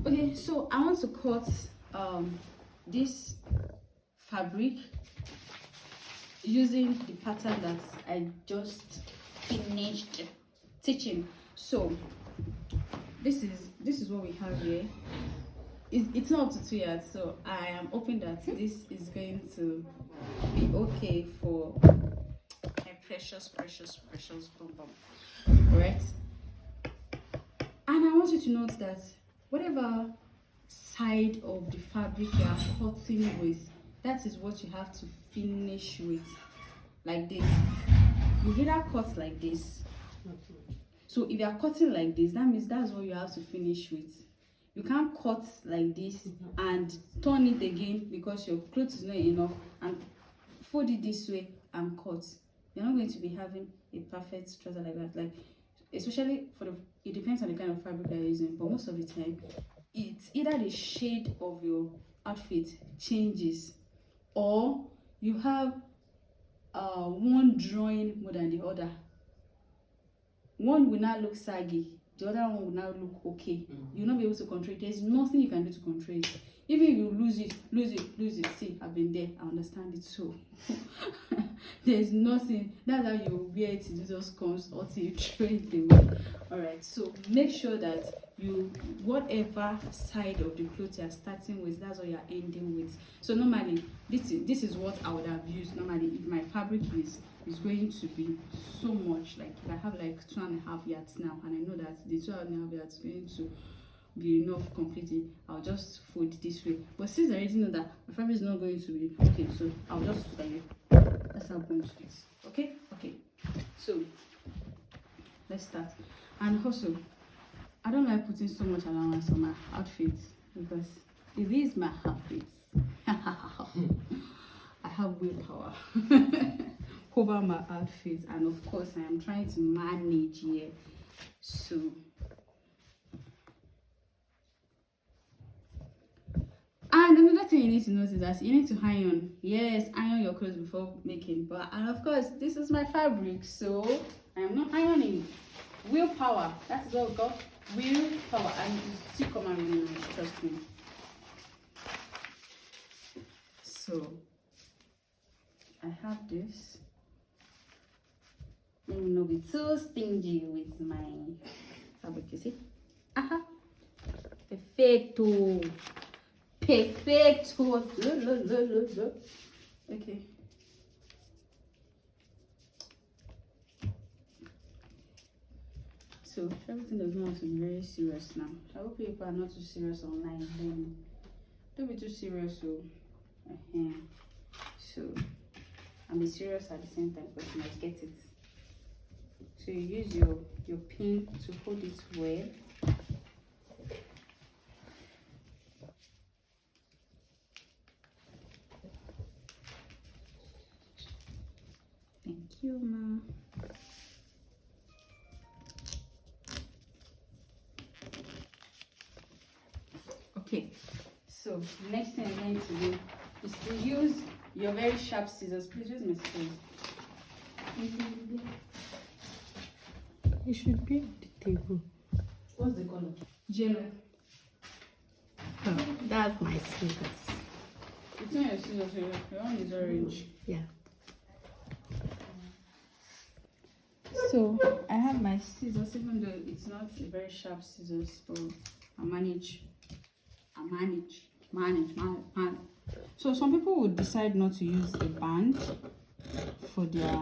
Okay, so I want to cut this fabric using the pattern that I just finished teaching. So this is what we have here. It's not up to 2 yards, so I am hoping that this is going to be okay for my precious bum bum. Right? And I want you to note that whatever side of the fabric you are cutting with, that is what you have to finish with. Like this. You either cut like this. So if you are cutting like this, that means that's what you have to finish with. You can't cut like this and turn it again because your clothes is not enough and fold it this way and cut. You're not going to be having a perfect trouser like that. Like, especially it depends on the kind of fabric you're using, but most of the time it's either the shade of your outfit changes or you have one drawing more than the other. One will not look saggy, the other one will not look okay. You'll not be able to control it. There's nothing you can do to control it. Even if you lose it. See, I've been there, I understand it. So there's nothing. That's how you wear it, it just comes until you throw it away. Alright, so make sure that whatever side of the clothes you're starting with, that's what you're ending with. So normally this is what I would have used normally if my fabric is going to be so much. Like if I have like 2.5 yards now and I know that the 2.5 yards is going to be enough completely, I'll just fold it this way. But since I already know that my fabric is not going to be okay, so I'll just that's how I'm going to do this. Okay, so let's start. And also, I don't like putting so much allowance on my outfits because it is my outfits. I have willpower over my outfits, and of course I am trying to manage here. So and another thing you need to notice is that you need to iron. Yes, iron your clothes before making. And of course, this is my fabric, so I am not ironing. Willpower. That is what we got. Willpower. And it still come out really nice, trust me. So I have this. Let me not be too stingy with my fabric, you see? Perfecto. Okay. So everything does not have to be very serious now. I hope people are not too serious online. Then don't be too serious. So and be serious at the same time because you might get it. So you use your pin to hold it well. Thank you, ma. Okay, so next thing I'm going to do is to use your very sharp scissors. Please use my scissors. It should be on the table. What's the color? Yellow. Oh, that's my scissors. It's not your scissors, your one is orange. Yeah. So I have my scissors, even though it's not a very sharp scissors, but I manage. So some people would decide not to use a band for their